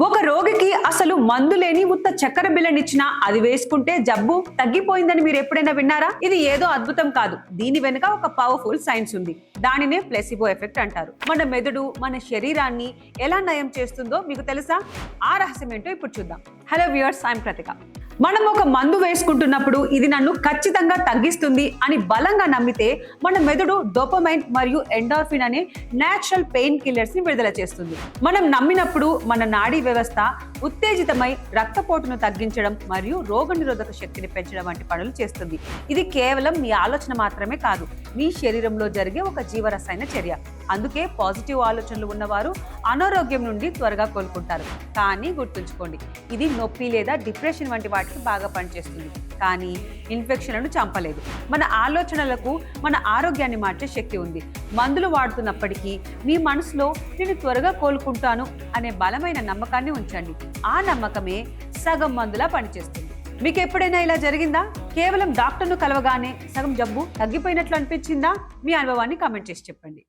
ఒక రోగికి అసలు మందు లేని ఉత్త చక్కెర బిళ్ళనిచ్చినా అది వేసుకుంటే జబ్బు తగ్గిపోయిందని మీరు ఎప్పుడైనా విన్నారా? ఇది ఏదో అద్భుతం కాదు. దీని వెనుక ఒక పవర్ఫుల్ సైన్స్ ఉంది. దానినే ప్లేసిబో ఎఫెక్ట్ అంటారు. మన మెదడు మన శరీరాన్ని ఎలా నయం చేస్తుందో మీకు తెలుసా? ఆ రహస్యం ఏంటో ఇప్పుడు చూద్దాం. Hello viewers, I'm Prathika. మనం ఒక మందు వేసుకుంటున్నప్పుడు ఇది నన్ను ఖచ్చితంగా తగ్గిస్తుంది అని బలంగా నమ్మితే మన మెదడు డోపమైన్ మరియు ఎండార్ఫిన్ అనే నేచురల్ పెయిన్ కిల్లర్స్ ని విడుదల చేస్తుంది. మనం నమ్మినప్పుడు మన నాడీ వ్యవస్థ ఉత్తేజితమై రక్తపోటును తగ్గించడం మరియు రోగనిరోధక శక్తిని పెంచడం వంటి పనులు చేస్తుంది. ఇది కేవలం మీ ఆలోచన మాత్రమే కాదు, మీ శరీరంలో జరిగే ఒక జీవరసాయన చర్య. అందుకే పాజిటివ్ ఆలోచనలు ఉన్నవారు అనారోగ్యం నుండి త్వరగా కోలుకుంటారు. కానీ గుర్తుంచుకోండి, ఇది నొప్పి లేదా డిప్రెషన్ వంటి వాటికి బాగా పనిచేస్తుంది, కానీ ఇన్ఫెక్షన్లను చంపలేదు. మన ఆలోచనలకు మన ఆరోగ్యాన్ని మార్చే శక్తి ఉంది. మందులు వాడుతున్నప్పటికీ మీ మనసులో నేను త్వరగా కోలుకుంటాను అనే బలమైన నమ్మకాన్ని ఉంచండి. ఆ నమ్మకమే సగం మందులా పనిచేస్తుంది. మీకు ఎప్పుడైనా ఇలా జరిగిందా? కేవలం డాక్టర్ను కలవగానే సగం జబ్బు తగ్గిపోయినట్లు అనిపించిందా? మీ అనుభవాన్ని కామెంట్ చేసి చెప్పండి.